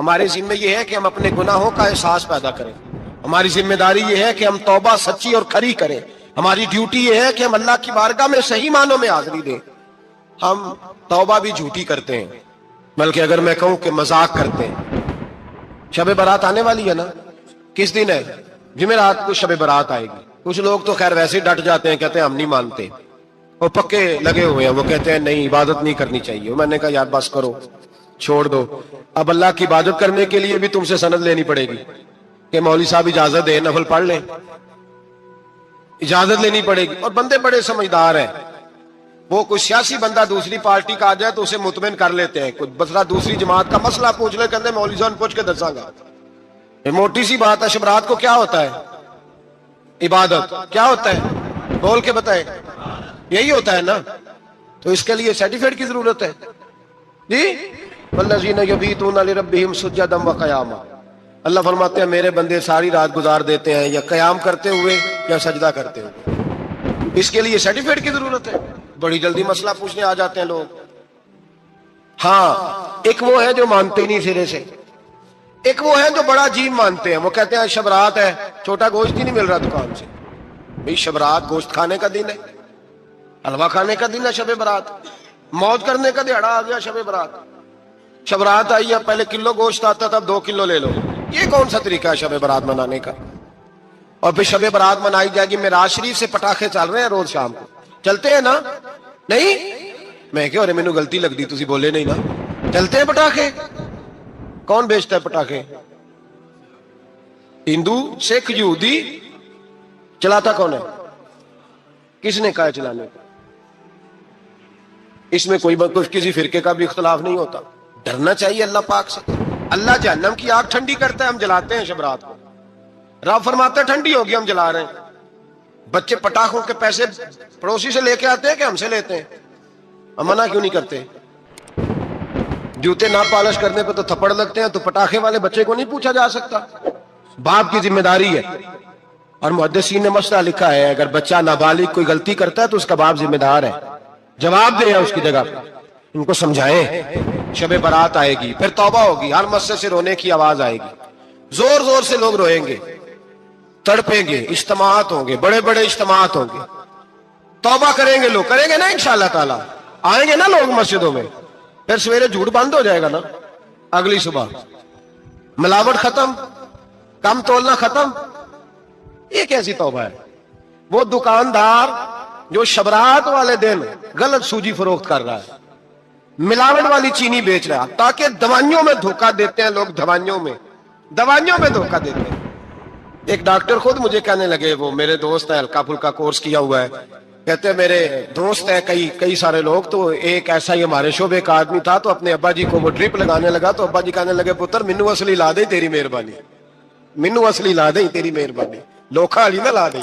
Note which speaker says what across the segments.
Speaker 1: ہمارے ذمہ یہ ہے کہ ہم اپنے گناہوں کا احساس پیدا کریں. ہماری ذمہ داری یہ ہے کہ ہم توبہ سچی اور کھری کریں. ہماری ڈیوٹی یہ ہے کہ ہم اللہ کی بارگاہ میں صحیح معنوں میں حاضری دیں. ہم توبہ بھی جھوٹی کرتے ہیں، بلکہ اگر میں کہوں کہ مذاق کرتے ہیں. شب برات آنے والی ہے نا، کس دن ہے؟ جمعرات کو شب برات آئے گی. کچھ لوگ تو خیر ویسے ڈٹ جاتے ہیں، کہتے ہیں ہم نہیں مانتے. وہ پکے لگے ہوئے ہیں، وہ کہتے ہیں نہیں عبادت نہیں کرنی چاہیے. میں نے کہا یار بس کرو، چھوڑ دو. اب اللہ کی عبادت کرنے کے لیے بھی تم سے سند لینی پڑے گی کہ مولوی صاحب اجازت دیں، نفل پڑھ لیں. اجازت لینی پڑے گی. اور بندے بڑے سمجھدار ہیں، وہ کوئی سیاسی بندہ دوسری پارٹی کا آ جائے تو اسے مطمئن کر لیتے ہیں. کوئی بسرا دوسری جماعت کا مسئلہ پوچھ لے، کہتے ہیں مولوی صاحب پوچھ کے دساں گا. یہ موٹی سی بات ہے. شب رات کو کیا ہوتا ہے؟ عبادت. کیا ہوتا ہے؟ بول کے بتائیں. یہی ہوتا ہے نا. تو اس کے لیے سرٹیفکیٹ کی ضرورت ہے جی. والذین یبیتون لربہم سجدا وقیاما. اللہ فرماتے ہیں میرے بندے ساری رات گزار دیتے ہیں یا قیام کرتے ہوئے یا سجدہ کرتے ہوئے. اس کے لیے سرٹیفکیٹ کی ضرورت ہے. بڑی جلدی مسئلہ پوچھنے آ جاتے ہیں لوگ. ہاں، ایک وہ ہے جو مانتے ہی نہیں سرے سے. ایک وہ ہے جو بڑا عجیب مانتے ہیں. وہ کہتے ہیں شب رات ہے، چھوٹا گوشت ہی نہیں مل رہا دکان سے. بھئی شب رات گوشت کھانے کا دن ہے، حلوہ کھانے کا دن ہے. شب برات موج کرنے کا دیہڑا آ گیا. شب برات، شب رات آئی ہے، پہلے کلو گوشت آتا تھا، اب 2 کلو لے لو. یہ کون سا طریقہ ہے شب برات منانے کا؟ اور پھر شب برات منائی جائے گی. معراج شریف سے پٹاخے چل رہے ہیں روز شام کو، چلتے ہیں نا؟ نہیں؟ میں کہ ارے مینوں غلطی لگ دی، تسی بولے نہیں نا. چلتے ہیں پٹاخے. کون بیچتا ہے پٹاخے؟ ہندو، سکھ، یہودی. چلاتا کون ہے؟ کس نے کہا ہے چلانے کو؟ اس میں کوئی کسی فرقے کا بھی اختلاف نہیں ہوتا. ڈرنا چاہیے اللہ پاک سے. اللہ جہنم کی آگ ٹھنڈی کرتا ہے، ہم جلاتے ہیں شب رات کو. رب فرماتا ہے ٹھنڈی ہوگی، ہم جلا رہے ہیں. بچے پٹاخوں کے پیسے پڑوسی سے لے کے آتے ہیں کہ ہم سے لیتے ہیں؟ ہم منع کیوں نہیں کرتے؟ جوتے نہ پالش کرنے پہ تو تھپڑ لگتے ہیں، تو پٹاخے والے بچے کو نہیں پوچھا جا سکتا؟ باپ کی ذمہ داری ہے. اور محدثین نے مسئلہ لکھا ہے اگر بچہ نابالغ کوئی غلطی کرتا ہے تو اس کا باپ ذمہ دار ہے، جواب دے اس کی جگہ. ان کو سمجھائیں. شب برات آئے گی، پھر توبہ ہوگی. ہر مسجد سے رونے کی آواز آئے گی، زور زور سے لوگ روئیں گے، تڑپیں گے. اجتماعات ہوں گے، بڑے بڑے اجتماعات ہوں گے. توبہ کریں گے لوگ، کریں گے نا انشاءاللہ تعالی. آئیں گے نا لوگ مسجدوں میں. پھر سویرے جھوٹ بند ہو جائے گا نا. اگلی صبح ملاوٹ ختم، کم تولنا ختم. یہ کیسی توبہ ہے؟ وہ دکاندار جو شبرات والے دن غلط سوجی فروخت کر رہا ہے، ملاوٹ والی چینی بیچ رہا ہے، تاکہ دوائیوں میں دھوکہ دیتے ہیں لوگ. دوائیوں میں دھوکہ دیتے ہیں. ایک ڈاکٹر خود مجھے کہنے لگے، وہ میرے دوست ہیں، ہلکا پھلکا کورس کیا ہوا ہے. کہتے ہیں میرے دوست ہیں کئی سارے لوگ، تو ایک ایسا ہی ہمارے شعبے کا آدمی تھا، تو اپنے ابا جی کو وہ ڈرپ لگانے لگا. تو ابا جی کہنے لگے پتر مینو اصلی لا دے تیری مہربانی، مینو اصلی لا دے تیری مہربانی، لوکھا علی نہ لا دے.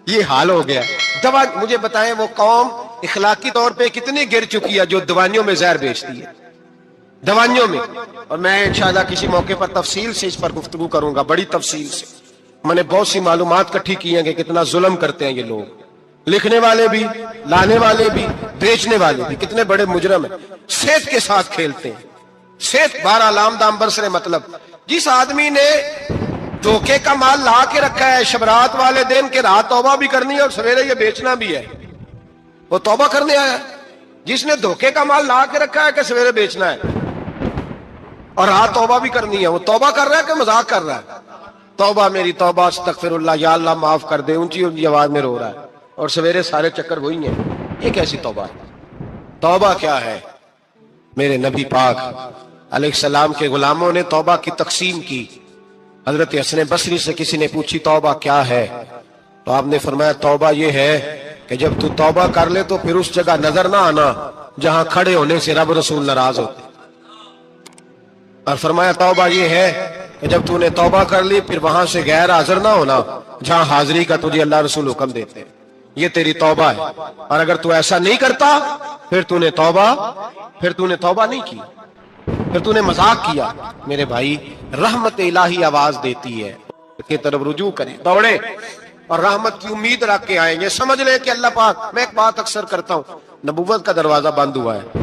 Speaker 1: یہ حال ہو گیا. دوا مجھے بتائیں وہ قوم اخلاقی طور پہ کتنی گر چکی ہے جو دوائیوں میں زہر بیچتی ہے، دوائیوں میں. اور میں انشاءاللہ کسی موقع پر تفصیل سے اس پر گفتگو کروں گا، بڑی تفصیل سے. میں نے بہت سی معلومات اکٹھی کی ہیں کہ کتنا ظلم کرتے ہیں یہ لوگ. لکھنے والے بھی، لانے والے بھی، بیچنے والے بھی کتنے بڑے مجرم ہیں. صحت کے ساتھ کھیلتے ہیں. صحت 12 لام دام برسرے. مطلب جس آدمی نے دھوکے کا مال لا کے رکھا ہے شبرات والے دن کے رات توبہ بھی کرنی ہے اور سویرے یہ بیچنا بھی ہے، وہ توبہ کرنے آیا. جس نے دھوکے کا مال لا کے رکھا ہے کہ سویرے بیچنا ہے اور رات توبہ بھی کرنی ہے، وہ توبہ کر رہا ہے کہ مذاق کر رہا ہے؟ توبہ میری توبہ، استغفر اللہ، یا اللہ معاف کر دے، اونچی اونچی آواز میں رو رہا ہے. اور سویرے سارے چکر وہی ہیں. یہ کیسی توبہ ہے؟ توبہ کیا ہے؟ میرے نبی پاک علیہ السلام کے غلاموں نے توبہ کی تقسیم کی. حضرت حسن بصری سے کسی نے پوچھی توبہ کیا ہے، تو آپ نے فرمایا توبہ یہ ہے کہ جب تو توبہ کر لے تو پھر اس جگہ نظر نہ آنا جہاں کھڑے ہونے سے رب رسول ناراض ہوتے. اور فرمایا توبہ یہ ہے کہ جب تو نے توبہ کر لی پھر وہاں سے غیر حاضر نہ ہونا جہاں حاضری کا تجھے اللہ رسول حکم دیتے ہیں. یہ تیری توبہ ہے. اور اگر تو ایسا نہیں کرتا پھر تو نے توبہ نہیں کی، پھر تو نے مذاق کیا. میرے بھائی رحمت الہی آواز دیتی ہے کہ طرف رجوع کریں، دوڑے اور رحمت کی امید رکھ کے آئیں. یہ سمجھ لے کہ اللہ پاک، میں ایک بات اکثر کرتا ہوں، نبوت کا دروازہ بند ہوا ہے.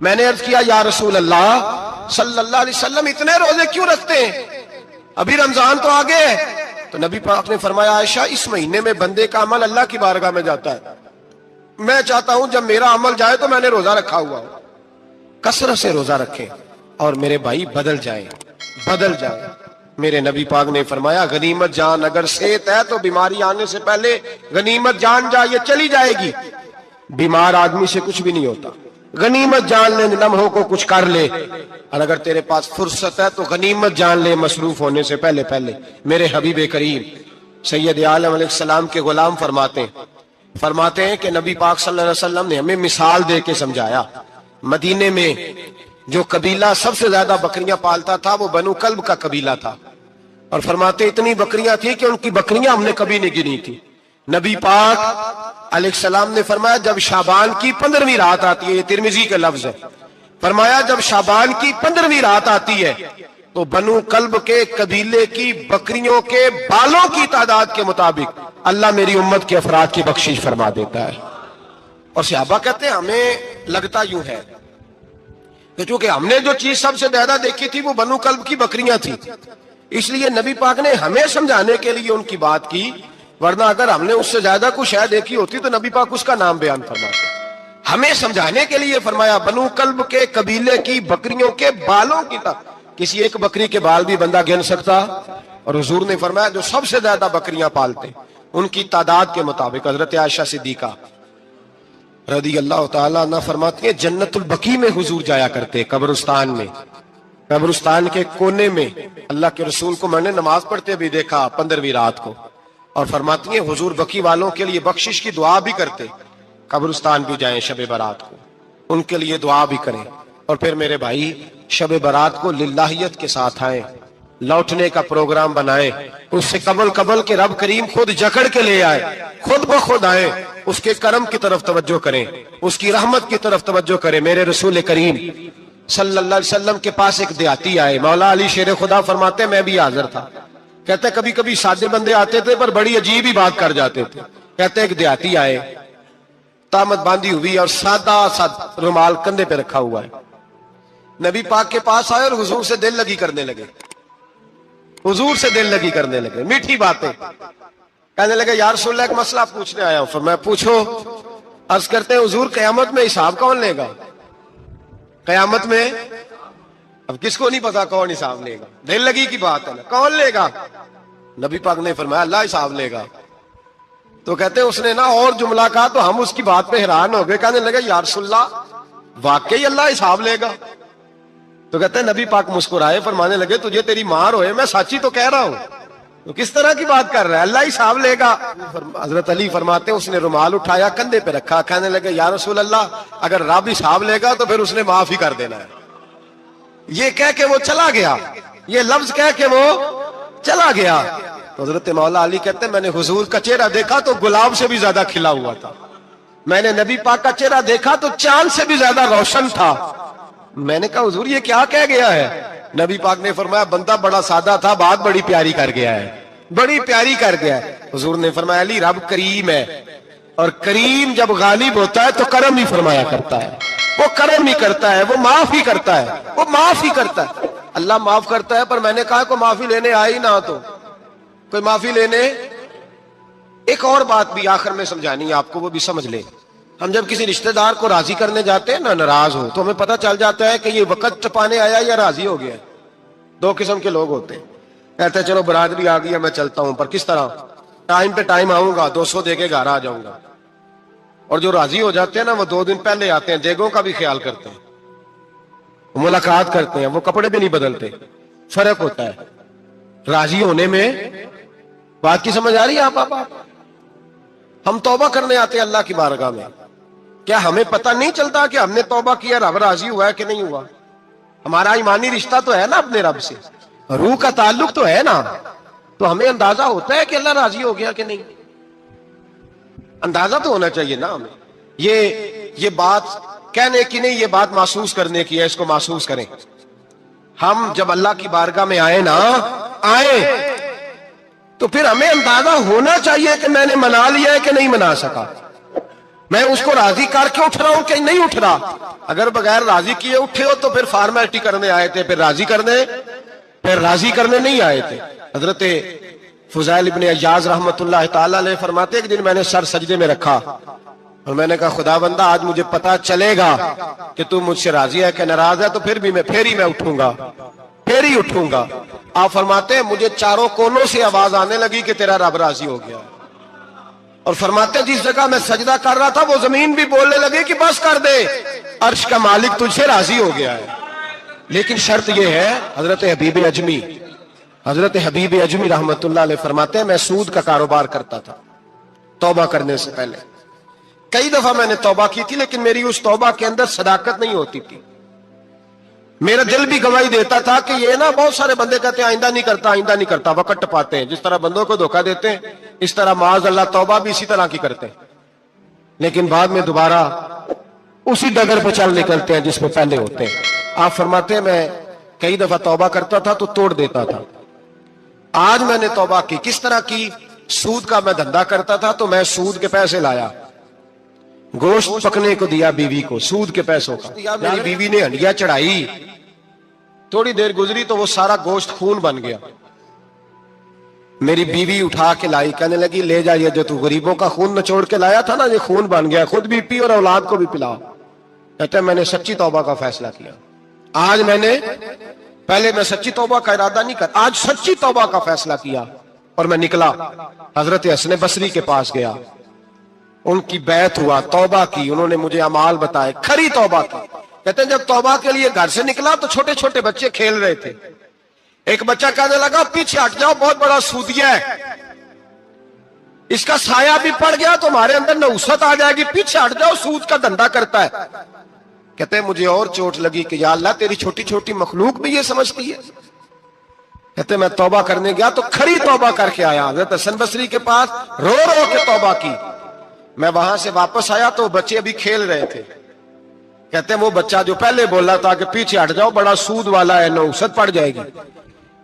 Speaker 1: میں نے عرض کیا یا رسول اللہ صلی اللہ علیہ وسلم اتنے روزے کیوں رکھتے ہیں؟ ابھی رمضان تو آگے ہے۔ تو نبی پاک نے فرمایا عائشہ اس مہینے میں بندے کا عمل اللہ کی بارگاہ میں جاتا ہے، میں چاہتا ہوں جب میرا عمل جائے تو میں نے روزہ رکھا ہوا ہو، کثرت سے روزہ رکھیں اور میرے بھائی بدل جائیں۔ میرے نبی پاک نے فرمایا غنیمت جان اگر صحت ہے تو بیماری آنے سے پہلے غنیمت جان جا یہ چلی جائے گی، بیمار آدمی سے کچھ بھی نہیں ہوتا، غنیمت جان لے لمحوں کو کچھ کر لے، اور اگر تیرے پاس فرصت ہے تو غنیمت جان لے مصروف ہونے سے پہلے۔ میرے حبیب کریم سید عالم علیہ السلام کے غلام فرماتے ہیں کہ نبی پاک صلی اللہ علیہ وسلم نے ہمیں مثال دے کے سمجھایا۔ مدینے میں جو قبیلہ سب سے زیادہ بکریاں پالتا تھا وہ بنو کلب کا قبیلہ تھا، اور فرماتے اتنی بکریاں تھیں کہ ان کی بکریاں ہم نے کبھی نہیں گنی تھی۔ نبی پاک علیہ السلام نے فرمایا جب شعبان کی 15ویں رات آتی ہے، یہ ترمذی کا لفظ ہے، فرمایا جب شعبان کی 15ویں رات آتی ہے تو بنو کلب کے قبیلے کی بکریوں کے بالوں کی تعداد کے مطابق اللہ میری امت کے افراد کی بخشش فرما دیتا ہے۔ اور صحابہ کہتے ہیں ہمیں لگتا یوں ہے کہ چونکہ ہم نے جو چیز سب سے زیادہ دیکھی تھی وہ بنو کلب کی بکریاں تھی، اس لیے نبی پاک نے ہمیں سمجھانے کے لیے ان کی بات کی، ورنہ اگر ہم نے اس سے زیادہ کچھ شے دیکھی ہوتی تو نبی پاک اس کا نام بیان فرماتے۔ ہمیں سمجھانے کے لیے فرمایا بنو کلب کے قبیلے کی بکریوں کے بالوں کی کسی ایک بکری کے بال بھی بندہ گن سکتا، اور حضور نے فرمایا جو سب سے زیادہ بکریاں پالتے ان کی تعداد کے مطابق حضرت عائشہ صدیقہ رضی اللہ تعالیٰ عنہ فرماتی ہیں جنت البقیع میں حضور جایا کرتے، قبرستان میں، قبرستان کے کونے میں اللہ کے رسول کو میں نے نماز پڑھتے بھی دیکھا 15ویں رات کو، اور فرماتی ہیں حضور بقیع والوں کے لیے بخشش کی دعا بھی کرتے، قبرستان بھی جائیں شب برات کو ان کے لیے دعا بھی کریں، اور پھر میرے بھائی شب برات کو للہیت کے ساتھ آئیں، لوٹنے کا پروگرام بنائیں، اس سے قبل کے رب کریم خود جکڑ کے لے آئے، خود بخود آئے، اس کے کرم کی طرف توجہ کریں، اس کی رحمت کی طرف توجہ کریں۔ میرے رسول کریم صلی اللہ علیہ وسلم کے پاس ایک دیہاتی آئے، مولا علی شیر خدا فرماتے میں بھی حاضر تھا، کہتے کبھی کبھی سادے بندے آتے تھے پر بڑی عجیب ہی بات کر جاتے تھے۔ کہتے ایک دیہاتی آئے، تامت باندھی ہوئی اور سادہ رومال کندھے پہ رکھا ہوا ہے، نبی پاک کے پاس آئے اور حضور سے دل لگی کرنے لگے، حضور سے دل لگی کرنے لگے، میٹھی باتیں کہنے لگے یا رسول اللہ ایک مسئلہ پوچھنے آیا ہوں۔ فرمایا پوچھو۔ عرض کرتے ہیں حضور قیامت میں حساب کون لے گا؟ قیامت میں اب کس کو نہیں پتا کون حساب لے گا، دل لگی کی بات ہے نا، کون لے گا؟ نبی پاک نے فرمایا اللہ حساب لے گا۔ تو کہتے ہیں اس نے نا اور جملہ کہا تو ہم اس کی بات پہ حیران ہو گئے، کہنے لگے یا رسول اللہ واقعی اللہ حساب لے گا؟ تو کہتے ہیں نبی پاک مسکرائے، فرمانے لگے تجھے تیری مار ہوئے میں سچی تو کہہ رہا ہوں، تو کس طرح کی بات کر رہا ہے، اللہ حساب لے گا؟ حضرت علی فرماتے ہیں اس نے رومال اٹھایا کندھے پہ رکھا، کہنے لگے یا رسول اللہ اگر رب حساب لے گا تو پھر اس نے معاف ہی کر دینا ہے۔ یہ کہہ کے وہ چلا گیا، یہ لفظ کہہ کے وہ چلا گیا۔ تو حضرت مولا علی کہتے ہیں میں نے حضور کا چہرہ دیکھا تو گلاب سے بھی زیادہ کھلا ہوا تھا، میں نے نبی پاک کا چہرہ دیکھا تو چاند سے بھی زیادہ روشن تھا۔ میں نے کہا حضور یہ کیا کہہ گیا ہے؟ نبی پاک نے فرمایا بندہ بڑا سادہ تھا، بات بڑی پیاری کر گیا ہے، بڑی پیاری کر گیا ہے۔ حضور نے فرمایا علی رب کریم ہے، اور کریم جب غالب ہوتا ہے تو کرم ہی فرمایا کرتا ہے، وہ کرم ہی کرتا ہے، وہ معاف ہی کرتا ہے، وہ معاف ہی کرتا ہے۔ اللہ معاف کرتا ہے، پر میں نے کہا کوئی معافی لینے آئی نہ تو کوئی معافی لینے۔ ایک اور بات بھی آخر میں سمجھانی ہے آپ کو، وہ بھی سمجھ لیں۔ ہم جب کسی رشتہ دار کو راضی کرنے جاتے ہیں نہ ناراض ہو تو ہمیں پتہ چل جاتا ہے کہ یہ وقت ٹپانے آیا یا راضی ہو گیا۔ دو قسم کے لوگ ہوتے ہیں، کہتے ہیں چلو برادری آ گئی میں چلتا ہوں، پر کس طرح؟ ٹائم پہ ٹائم آؤں گا، 200 دے کے گھر آ جاؤں گا۔ اور جو راضی ہو جاتے ہیں نا وہ 2 دن پہلے آتے ہیں، دیگوں کا بھی خیال کرتے ہیں، ملاقات کرتے ہیں، وہ کپڑے بھی نہیں بدلتے۔ فرق ہوتا ہے راضی ہونے میں۔ بات کی سمجھ آ رہی ہے آپ؟ ہم توبہ کرنے آتے ہیں اللہ کی بارگاہ میں، کیا ہمیں پتہ نہیں چلتا کہ ہم نے توبہ کیا، رب راضی ہوا ہے کہ نہیں ہوا؟ ہمارا ایمانی رشتہ تو ہے نا اپنے رب سے، روح کا تعلق تو ہے نا، تو ہمیں اندازہ ہوتا ہے کہ اللہ راضی ہو گیا کہ نہیں، اندازہ تو ہونا چاہیے نا ہمیں۔ یہ بات کہنے کی نہیں، یہ بات محسوس کرنے کی ہے، اس کو محسوس کریں۔ ہم جب اللہ کی بارگاہ میں آئے تو پھر ہمیں اندازہ ہونا چاہیے کہ میں نے منا لیا ہے کہ نہیں منا سکا، میں اس کو راضی کر کے اٹھ رہا ہوں کہ نہیں اٹھ رہا؟ اگر بغیر راضی کیے اٹھے ہو تو پھر فارمیلٹی کرنے آئے تھے، پھر راضی کرنے نہیں آئے تھے۔ حضرت فضیل ابن عیاض رحمت اللہ تعالی علیہ فرماتے ایک دن میں نے سر سجدے میں رکھا اور میں نے کہا خدا بندہ آج مجھے پتا چلے گا کہ تو مجھ سے راضی ہے کہ ناراض ہے، تو پھر ہی میں اٹھوں گا۔ آپ فرماتے ہیں مجھے چاروں کونوں سے آواز آنے لگی کہ تیرا رب راضی ہو گیا، اور فرماتے ہیں جس جگہ میں سجدہ کر رہا تھا وہ زمین بھی بولنے لگے کہ بس کر دے، عرش کا مالک تجھ سے راضی ہو گیا ہے۔ لیکن شرط یہ ہے، حضرت حبیب اجمی رحمت اللہ علیہ فرماتے ہیں میں سود کا کاروبار کرتا تھا توبہ کرنے سے پہلے، کئی دفعہ میں نے توبہ کی تھی، لیکن میری اس توبہ کے اندر صداقت نہیں ہوتی تھی۔ میرا دل بھی گواہی دیتا تھا کہ یہ نا بہت سارے بندے کہتے ہیں آئندہ نہیں کرتا، وقت ٹپاتے ہیں، جس طرح بندوں کو دھوکہ دیتے ہیں اس طرح معاذ اللہ توبہ بھی اسی طرح کی کرتے ہیں، لیکن بعد میں دوبارہ اسی ڈگر پہ چل نکلتے ہیں جس پہ پہلے ہوتے ہیں۔ آپ فرماتے ہیں میں کئی دفعہ توبہ کرتا تھا تو توڑ دیتا تھا۔ آج میں نے توبہ کی، کس طرح کی؟ سود کا میں دھندا کرتا تھا تو میں سود کے پیسے لایا، گوشت پکنے کو دیا بیوی کو سود کے پیسوں کا، میری بیوی نے ہنڈیا چڑھائی، تھوڑی دیر گزری تو وہ سارا گوشت خون بن گیا۔ میری بیوی اٹھا کے لائی، کہنے لگی لے جا یہ جو تو غریبوں کا خون نچوڑ کے لایا تھا نا یہ خون بن گیا، خود بھی پی اور اولاد کو بھی پلا۔ کہتے ہیں میں نے سچی توبہ کا فیصلہ کیا۔ آج پہلے میں سچی توبہ کا ارادہ نہیں کرتا، آج سچی توبہ کا فیصلہ کیا اور میں نکلا حضرت حسن بصری کے پاس گیا، ان کی بیعت ہوا، توبہ کی، انہوں نے مجھے اعمال بتائے، کھری توبہ کی۔ کہتے ہیں جب توبہ کے لیے گھر سے نکلا تو چھوٹے چھوٹے بچے کھیل رہے تھے، ایک بچہ کہنے لگا پیچھے ہٹ جاؤ بہت بڑا سودیا ہے، اس کا سایہ بھی پڑ گیا تو ہمارے اندر نحوست آ جائے گی، پیچھے ہٹ جاؤ سود کا دھندا کرتا ہے۔ کہتے ہیں مجھے اور چوٹ لگی کہ یا اللہ تیری چھوٹی چھوٹی مخلوق بھی یہ سمجھتی ہے۔ کہتے ہیں میں توبہ کرنے گیا تو کھری توبہ کر کے آیا، حضرت حسن بصری کے پاس رو رو کے توبہ کی۔ میں وہاں سے واپس آیا تو بچے ابھی کھیل رہے تھے۔ کہتے ہیں وہ بچہ جو پہلے بولا تھا کہ پیچھے ہٹ جاؤ بڑا سود والا ہے نحوست پڑ جائے گی،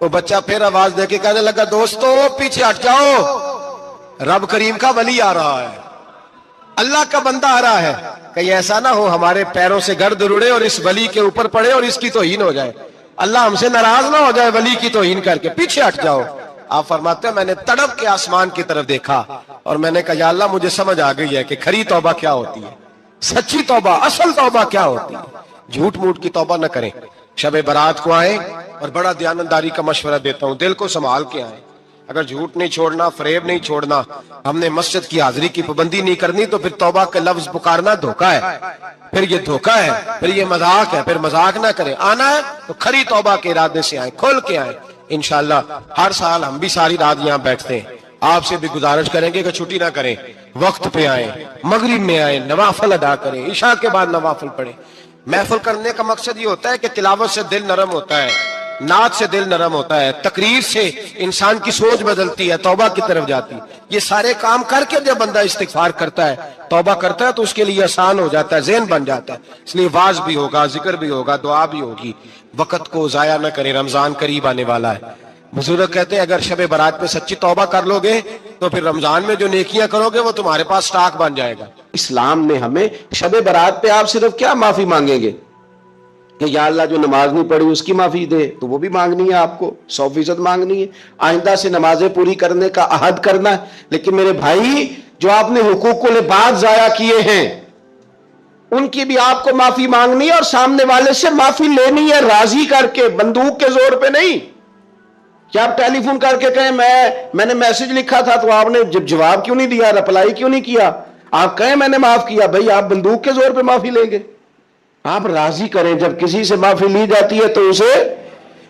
Speaker 1: وہ بچہ پھر آواز دے کے کہنے لگا دوستو پیچھے ہٹ جاؤ، رب کریم کا ولی آ رہا ہے، اللہ کا بندہ آ رہا ہے، کہیں ایسا نہ ہو ہمارے پیروں سے گرد اڑے اور اس ولی کے اوپر پڑے اور اس کی توہین ہو جائے، اللہ ہم سے ناراض نہ ہو جائے ولی کی توہین کر کے، پیچھے ہٹ جاؤ۔ آپ فرماتے ہیں میں نے تڑپ کے آسمان کی طرف دیکھا اور میں نے کہا یا اللہ مجھے سمجھ آ گئی ہے کہ کھری توبہ کیا ہوتی ہے، سچی توبہ اصل توبہ کیا ہوتی ہے۔ جھوٹ موٹ کی توبہ نہ کریں، شب برات کو آئیں، اور بڑا دیانتداری کا مشورہ دیتا ہوں دل کو سنبھال کے آئیں، اگر جھوٹ نہیں چھوڑنا، فریب نہیں چھوڑنا، ہم نے مسجد کی حاضری کی پابندی نہیں کرنی تو پھر توبہ کا لفظ پکارنا دھوکہ ہے، پھر یہ دھوکہ ہے، پھر یہ مذاق ہے، پھر مذاق نہ کریں، آنا ہے تو کھری توبہ کے ارادے سے آئیں، کھل کے آئیں۔ انشاءاللہ ہر سال ہم بھی ساری رات یہاں بیٹھتے ہیں، آپ سے بھی گزارش کریں گے کہ چھٹی نہ کریں، وقت پہ آئیں، مغرب میں آئیں، نوافل ادا کریں، عشاء کے بعد نوافل پڑھیں۔ محفل کرنے کا مقصد یہ ہوتا ہے کہ تلاوت سے دل نرم ہوتا ہے، نعت سے دل نرم ہوتا ہے، تقریر سے انسان کی سوچ بدلتی ہے، توبہ کی طرف جاتی ہے۔ یہ سارے کام کر کے جب بندہ استغفار کرتا ہے، توبہ کرتا ہے تو اس کے لیے آسان ہو جاتا ہے، ذہن بن جاتا ہے، اس لیے واعظ بھی ہوگا، ذکر بھی ہوگا، دعا بھی ہوگی۔ وقت کو ضائع نہ کریں، رمضان قریب آنے والا ہے۔ بزرگ کہتے ہیں اگر شب برات پہ سچی توبہ کر لو گے تو پھر رمضان میں جو نیکیاں کرو گے وہ تمہارے پاس سٹاک بن جائے گا۔
Speaker 2: اسلام نے ہمیں شب برات پہ آپ صرف کیا معافی مانگیں گے کہ یا اللہ جو نماز نہیں پڑھی اس کی معافی دے، تو وہ بھی مانگنی ہے، آپ کو 100% مانگنی ہے، آئندہ سے نمازیں پوری کرنے کا عہد کرنا ہے۔ لیکن میرے بھائی جو آپ نے حقوق العباد ضائع کیے ہیں ان کی بھی آپ کو معافی مانگنی ہے، اور سامنے والے سے معافی لینی ہے راضی کر کے، بندوق کے زور پہ نہیں۔ کیا آپ ٹیلی فون کر کے کہیں میں نے میسج لکھا تھا تو آپ نے جواب کیوں نہیں دیا، رپلائی کیوں نہیں کیا؟ آپ کہیں میں نے معاف کیا، بھائی آپ بندوق کے زور پہ معافی لیں گے؟ آپ راضی کریں، جب کسی سے معافی لی جاتی ہے تو اسے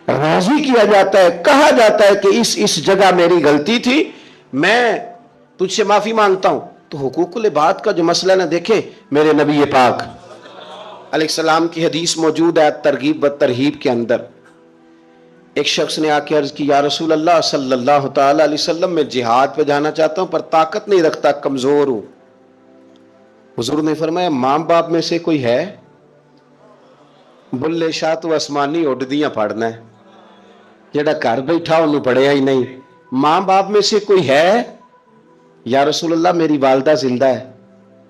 Speaker 2: راضی کیا جاتا ہے، کہا جاتا ہے کہ اس جگہ میری غلطی تھی، میں تجھ سے معافی مانگتا ہوں۔ تو حقوق العباد کا جو مسئلہ نہ دیکھیں، میرے نبی پاک علیہ السلام کی حدیث موجود ہے ترغیب و ترہیب کے اندر، ایک شخص نے آ کے عرض کی یا رسول اللہ صلی اللہ تعالی علیہ وسلم میں جہاد پہ جانا چاہتا ہوں پر طاقت نہیں رکھتا، کمزور ہوں۔ حضور نے فرمایا ماں باپ میں سے کوئی ہے؟ بلے شاہ تو آسمانی اڈدیاں پڑھنا ہے، جڑا گھر بیٹھا انہوں پڑھیا ہی نہیں۔ ماں باپ میں سے کوئی ہے؟ یا رسول اللہ میری والدہ زندہ ہے۔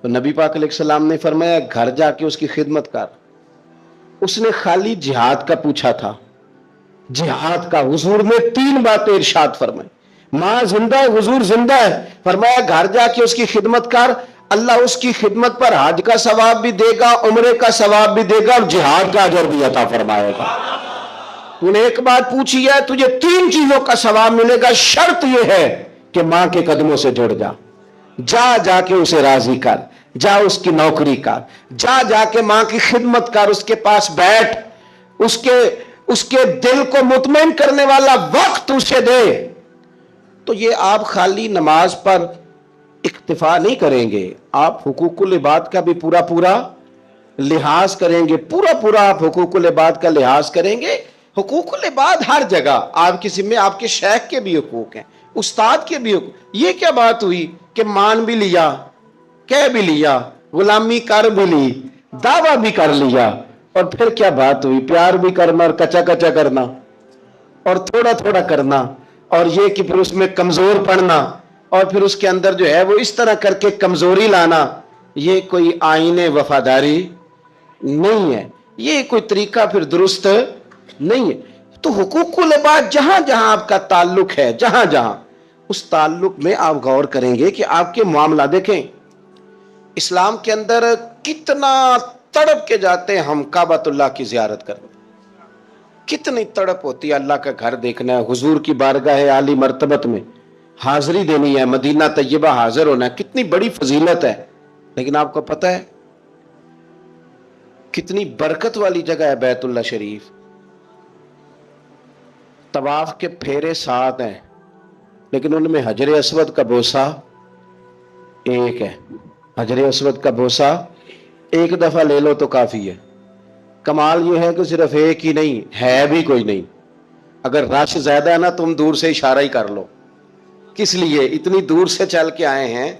Speaker 2: تو نبی پاک علیہ السلام نے فرمایا گھر جا کے اس کی خدمت کر. اس نے خالی جہاد کا پوچھا تھا, جہاد کا. حضور نے 3 باتیں ارشاد فرمائی. ماں زندہ ہے, حضور زندہ ہے, فرمایا گھر جا کے اس کی خدمت کر, اللہ اس کی خدمت پر حج کا ثواب بھی دے گا, عمرے کا ثواب بھی دے گا, اور جہاد کا اجر بھی عطا فرمائے گا. تو نے ایک بات پوچھی ہے, تجھے 3 چیزوں کا ثواب ملے گا, شرط یہ ہے کہ ماں کے قدموں سے جڑ جا. جا کے اسے راضی کر, جا اس کی نوکری کر, جا کے ماں کی خدمت کر, اس کے پاس بیٹھ, اس کے دل کو مطمئن کرنے والا وقت اسے دے. تو یہ آپ خالی نماز پر اکتفا نہیں کریں گے, آپ حقوق العباد کا بھی پورا لحاظ کریں گے. پورا آپ حقوق العباد کا لحاظ کریں گے. حقوق العباد ہر جگہ آپ کے ذمہ, آپ کے شیخ کے بھی حقوق ہیں, استاد کے بھی حقوق. یہ کیا بات ہوئی کہ مان بھی لیا, کہہ بھی لیا, غلامی کر بھی لی, دعویٰ بھی کر لیا, اور پھر کیا بات ہوئی؟ پیار بھی کرنا اور کچا کرنا اور تھوڑا کرنا, اور یہ کہ پھر اس میں کمزور پڑنا, اور پھر اس کے اندر جو ہے وہ اس طرح کر کے کمزوری لانا. یہ کوئی آئین وفاداری نہیں ہے, یہ کوئی طریقہ پھر درست نہیں ہے. تو حقوق العباد جہاں آپ کا تعلق ہے, جہاں اس تعلق میں آپ غور کریں گے کہ آپ کے معاملہ دیکھیں. اسلام کے اندر کتنا تڑپ کے جاتے ہیں ہم کعبۃ اللہ کی زیارت کرنے, کتنی تڑپ ہوتی ہے اللہ کا گھر دیکھنا ہے, حضور کی بارگاہ عالی مرتبت میں حاضری دینی ہے, مدینہ طیبہ حاضر ہونا ہے, کتنی بڑی فضیلت ہے. لیکن آپ کو پتہ ہے کتنی برکت والی جگہ ہے بیت اللہ شریف. طواف کے پھیرے 7 ہیں, لیکن ان میں حجر اسود کا بوسہ 1 ہے. حجر اسود کا بوسہ 1 دفعہ لے لو تو کافی ہے. کمال یہ ہے کہ صرف 1 ہی نہیں ہے, بھی کوئی نہیں. اگر رش زیادہ ہے نا, تم دور سے اشارہ ہی کر لو. کس لیے؟ اتنی دور سے چل کے آئے ہیں,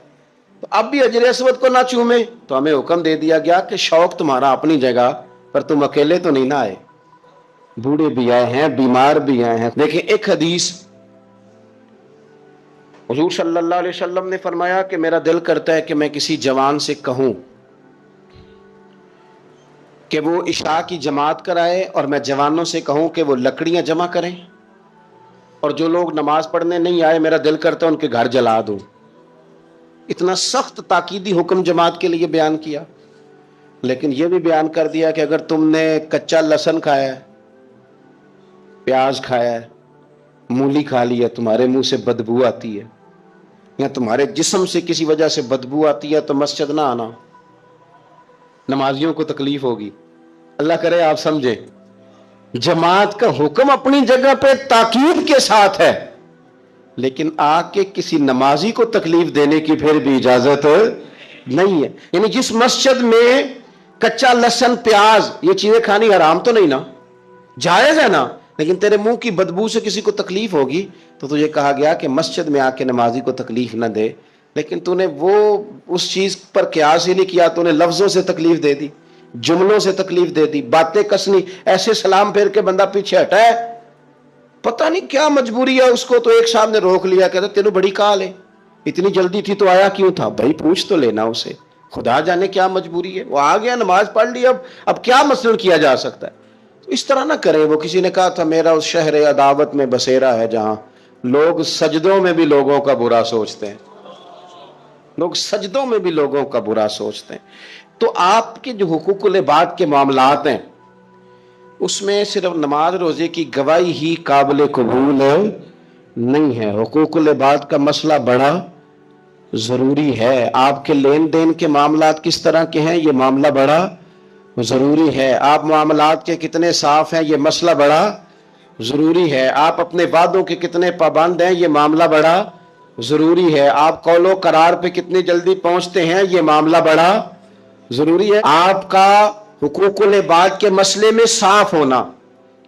Speaker 2: تو اب بھی حجر اسود کو نہ چومیں. تو ہمیں حکم دے دیا گیا کہ شوق تمہارا اپنی جگہ پر, تم اکیلے تو نہیں نہ آئے, بوڑھے بھی آئے ہیں, بیمار بھی آئے ہیں. دیکھیں ایک حدیث حضور صلی اللہ علیہ وسلم نے فرمایا کہ میرا دل کرتا ہے کہ میں کسی جوان سے کہوں کہ وہ عشاء کی جماعت کرائے, اور میں جوانوں سے کہوں کہ وہ لکڑیاں جمع کریں, اور جو لوگ نماز پڑھنے نہیں آئے میرا دل کرتا ہے ان کے گھر جلا دوں. اتنا سخت تاکیدی حکم جماعت کے لیے بیان کیا. لیکن یہ بھی بیان کر دیا کہ اگر تم نے کچا لہسن کھایا ہے, پیاز کھایا ہے, مولی کھا لی ہے, تمہارے منہ سے بدبو آتی ہے یا تمہارے جسم سے کسی وجہ سے بدبو آتی ہے, تو مسجد نہ آنا, نمازیوں کو تکلیف ہوگی. اللہ کرے آپ سمجھیں. جماعت کا حکم اپنی جگہ پہ تاکید کے ساتھ ہے, لیکن آ کے کسی نمازی کو تکلیف دینے کی پھر بھی اجازت نہیں ہے. یعنی جس مسجد میں کچا لہسن, پیاز, یہ چیزیں کھانی حرام تو نہیں نا, جائز ہے نا, لیکن تیرے منہ کی بدبو سے کسی کو تکلیف ہوگی, تو تجھے کہا گیا کہ مسجد میں آ کے نمازی کو تکلیف نہ دے. لیکن تو نے وہ اس چیز پر قیاس ہی نہیں کیا, تو نے لفظوں سے تکلیف دے دی, جملوں سے تکلیف دے دی, باتیں کسنی, ایسے سلام پھیر کے بندہ پیچھے ہٹا ہے, پتہ نہیں کیا مجبوری ہے اس کو. تو ایک صاحب نے روک لیا, کہتا تینوں بڑی کال ہے, اتنی جلدی تھی تو آیا کیوں تھا؟ بھائی پوچھ تو لینا اسے, خدا جانے کیا مجبوری ہے, وہ آ گیا, نماز پڑھ لی, اب کیا مثلاً کیا جا سکتا ہے. تو اس طرح نہ کریں. وہ کسی نے کہا تھا میرا اس شہر عداوت میں بسیرا ہے جہاں لوگ سجدوں میں بھی لوگوں کا برا سوچتے ہیں, لوگ سجدوں میں بھی لوگوں کا برا سوچتے ہیں. تو آپ کے جو حقوق العباد کے معاملات ہیں, اس میں صرف نماز روزے کی گواہی ہی قابل قبول نہیں ہے. حقوق العباد کا مسئلہ بڑا ضروری ہے. آپ کے لین دین کے معاملات کس طرح کے ہیں, یہ معاملہ بڑا ضروری ہے. آپ معاملات کے کتنے صاف ہیں, یہ مسئلہ بڑا ضروری ہے. آپ اپنے وعدوں کے کتنے پابند ہیں, یہ معاملہ بڑا ضروری ہے. آپ قول و قرار پہ کتنی جلدی پہنچتے ہیں, یہ معاملہ بڑا ضروری ہے. آپ کا حقوق العباد کے مسئلے میں صاف ہونا,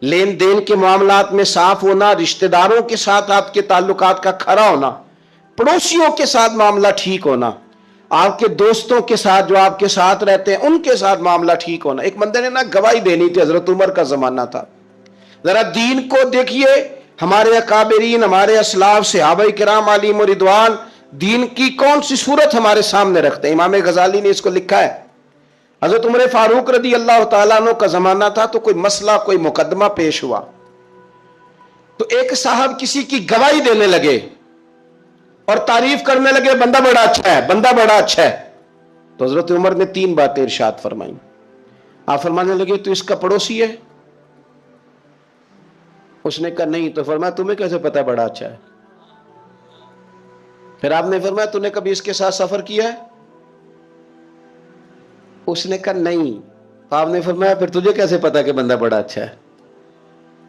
Speaker 2: لین دین کے معاملات میں صاف ہونا, رشتہ داروں کے ساتھ آپ کے تعلقات کا کھرا ہونا, پڑوسیوں کے ساتھ معاملہ ٹھیک ہونا, آپ کے دوستوں کے ساتھ جو آپ کے ساتھ رہتے ہیں ان کے ساتھ معاملہ ٹھیک ہونا. ایک بندے نے نا گواہی دینی تھی, حضرت عمر کا زمانہ تھا. ذرا دین کو دیکھیے, ہمارے اکابرین, ہمارے اسلاف, صحابہ کرام علیہم رضوان, دین کی کون سی صورت ہمارے سامنے رکھتے ہیں؟ امام غزالی نے اس کو لکھا ہے، حضرت عمر فاروق رضی اللہ تعالیٰ عنہ کا زمانہ تھا، تو کوئی مسئلہ، کوئی مقدمہ پیش ہوا، تو ایک صاحب کسی کی گواہی دینے لگے اور تعریف کرنے لگے، بندہ بڑا اچھا ہے، بندہ بڑا اچھا ہے۔ تو حضرت عمر نے 3 باتیں ارشاد فرمائیں۔ آپ فرمانے لگے تو اس کا پڑوسی ہے؟ اس نے کہا نہیں۔ تو فرمایا تمہیں کیسے پتا بڑا اچھا ہے؟ پھر آپ نے فرمایا تو نے کبھی اس کے ساتھ سفر کیا ہے؟ اس نے کہا نہیں۔ تو آپ نے فرمایا پھر تجھے کیسے پتا کہ بندہ بڑا اچھا ہے؟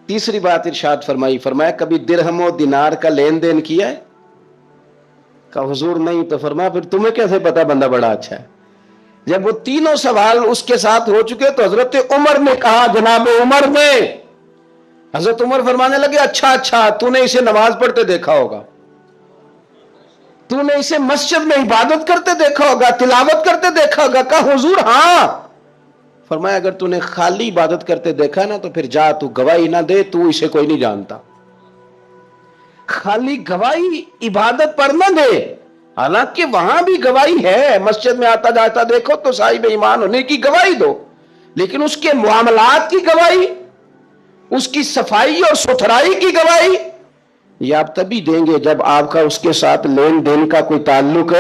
Speaker 2: تیسری بات ارشاد فرمائی، فرمایا کبھی درہم و دینار کا لین دین کیا ہے؟ کہا حضور نہیں۔ تو فرمایا پھر تمہیں کیسے پتا بندہ بڑا اچھا ہے؟ جب وہ تینوں سوال اس کے ساتھ ہو چکے تو حضرت عمر نے کہا، جناب عمر نے، حضرت عمر فرمانے لگے اچھا تو نے اسے نماز پڑھتے دیکھا ہوگا، تو نے اسے مسجد میں عبادت کرتے دیکھا ہوگا، تلاوت کرتے دیکھا ہوگا۔ کہا حضور ہاں۔ فرمایا اگر تو نے خالی عبادت کرتے دیکھا نا تو پھر جا تو گواہی نہ دے، تو اسے کوئی نہیں جانتا۔ خالی گواہی عبادت پر نہ دے، حالانکہ وہاں بھی گواہی ہے، مسجد میں آتا جاتا دیکھو تو صاحب ایمان ہونے کی گواہی دو، لیکن اس کے معاملات کی گواہی، اس کی صفائی اور ستھرائی کی گواہی یہ آپ تبھی دیں گے جب آپ کا اس کے ساتھ لین دین کا کوئی تعلق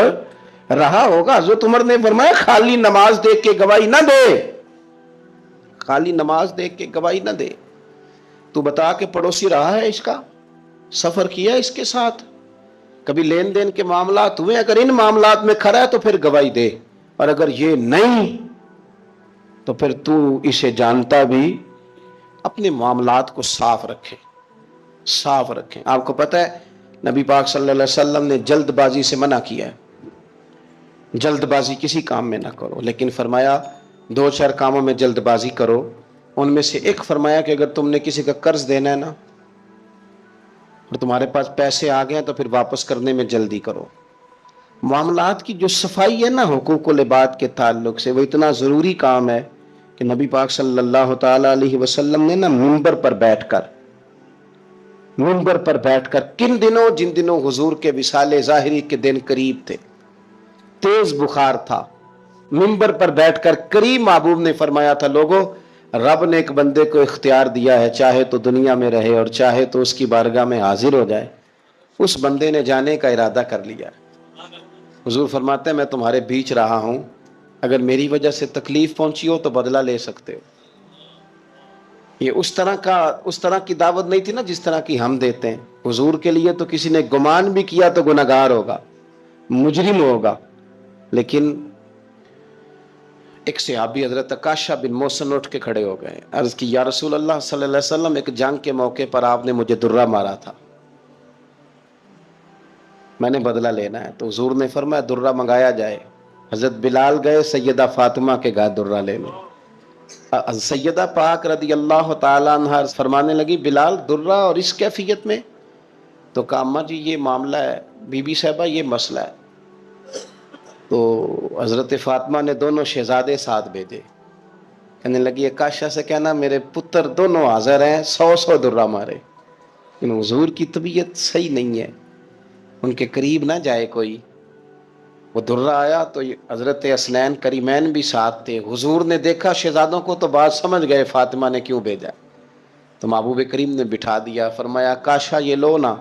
Speaker 2: رہا ہوگا۔ حضرت عمر نے فرمایا خالی نماز دیکھ کے گواہی نہ دے، خالی نماز دیکھ کے گواہی نہ دے، تو بتا کہ پڑوسی رہا ہے اس کا، سفر کیا اس کے ساتھ، کبھی لین دین کے معاملات ہوئے، اگر ان معاملات میں کھڑا ہے تو پھر گواہی دے، اور اگر یہ نہیں تو پھر تو اسے جانتا بھی، اپنے معاملات کو صاف رکھے، صاف رکھیں۔ آپ کو پتہ ہے نبی پاک صلی اللہ علیہ وسلم نے جلد بازی سے منع کیا ہے، جلد بازی کسی کام میں نہ کرو، لیکن فرمایا 2-4 کاموں میں جلد بازی کرو۔ ان میں سے ایک فرمایا کہ اگر تم نے کسی کا قرض دینا ہے نا اور تمہارے پاس پیسے آ گئے تو پھر واپس کرنے میں جلدی کرو۔ معاملات کی جو صفائی ہے نا حقوق العباد کے تعلق سے، وہ اتنا ضروری کام ہے کہ نبی پاک صلی اللہ تعالی علیہ وسلم نے نا منبر پر بیٹھ کر کن دنوں، جن دنوں حضور کے وصال ظاہری کے دن قریب تھے، تیز بخار تھا، منبر پر بیٹھ کر قریب محبوب نے فرمایا تھا، لوگوں رب نے ایک بندے کو اختیار دیا ہے، چاہے تو دنیا میں رہے اور چاہے تو اس کی بارگاہ میں حاضر ہو جائے۔ اس بندے نے جانے کا ارادہ کر لیا۔ حضور فرماتے ہیں میں تمہارے بیچ رہا ہوں، اگر میری وجہ سے تکلیف پہنچی ہو تو بدلہ لے سکتے ہو۔ یہ اس طرح کی دعوت نہیں تھی نا جس طرح کی ہم دیتے ہیں۔ حضور کے لیے تو کسی نے گمان بھی کیا تو گناہگار ہوگا، مجرم ہوگا، لیکن ایک صحابی حضرت عکاشہ بن محصن اٹھ کے کھڑے ہو گئے، عرض کی یا رسول اللہ صلی اللہ علیہ وسلم، ایک جنگ کے موقع پر آپ نے مجھے درہ مارا تھا، میں نے بدلہ لینا ہے۔ تو حضور نے فرمایا درہ منگایا جائے۔ حضرت بلال گئے سیدہ فاطمہ کے گھر درہ لینے۔ سیدہ پاک رضی اللہ تعالیٰ عنہ فرمانے لگی بلال درہ اور اس کیفیت میں؟ تو کہا اماں جی یہ معاملہ ہے، بی بی صاحبہ یہ مسئلہ ہے۔ تو حضرت فاطمہ نے دونوں شہزادے ساتھ بھیجے، کہنے لگی عکاشہ سے کہنا میرے پتر دونوں حاضر ہیں، 100 درہ مارے، لیکن حضور کی طبیعت صحیح نہیں ہے، ان کے قریب نہ جائے کوئی۔ وہ درہ آیا تو حضرت حسنین کریمین بھی ساتھ تھے، حضور نے دیکھا شہزادوں کو تو بات سمجھ گئے فاطمہ نے کیوں بھیجا، تو محبوب کریم نے بٹھا دیا، فرمایا عکاشہ یہ لو نا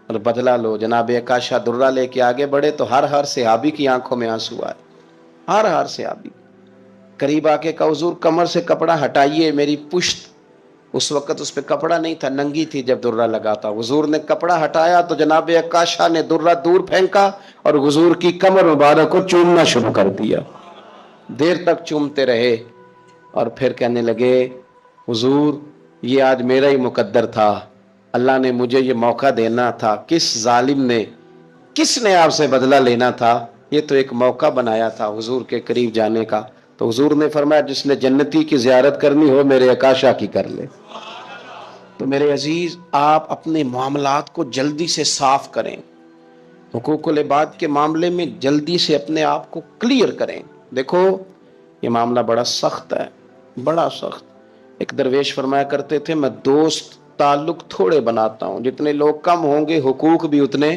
Speaker 2: اور بدلہ لو۔ جناب عکاشہ درہ لے کے آگے بڑھے تو ہر صحابی کی آنکھوں میں آنسو آئے، ہر صحابی قریب آ کے کہا حضور کمر سے کپڑا ہٹائیے، میری پشت، اس وقت اس پہ کپڑا نہیں تھا، ننگی تھی جب درہ لگا تھا۔ حضور نے کپڑا ہٹایا تو جناب عکاشہ نے درہ دور پھینکا اور حضور کی کمر مبارک کو چومنا شروع کر دیا، دیر تک چومتے رہے، اور پھر کہنے لگے حضور یہ آج میرا ہی مقدر تھا، اللہ نے مجھے یہ موقع دینا تھا، کس ظالم نے، کس نے آپ سے بدلہ لینا تھا، یہ تو ایک موقع بنایا تھا حضور کے قریب جانے کا۔ تو حضور نے فرمایا جس نے جنتی کی زیارت کرنی ہو میرے عکاشہ کی کر لے۔ تو میرے عزیز آپ اپنے معاملات کو جلدی سے صاف کریں، حقوق العباد کے معاملے میں جلدی سے اپنے آپ کو کلیئر کریں۔ دیکھو یہ معاملہ بڑا سخت ہے، بڑا سخت۔ ایک درویش فرمایا کرتے تھے میں دوست تعلق تھوڑے بناتا ہوں، جتنے لوگ کم ہوں گے حقوق بھی اتنے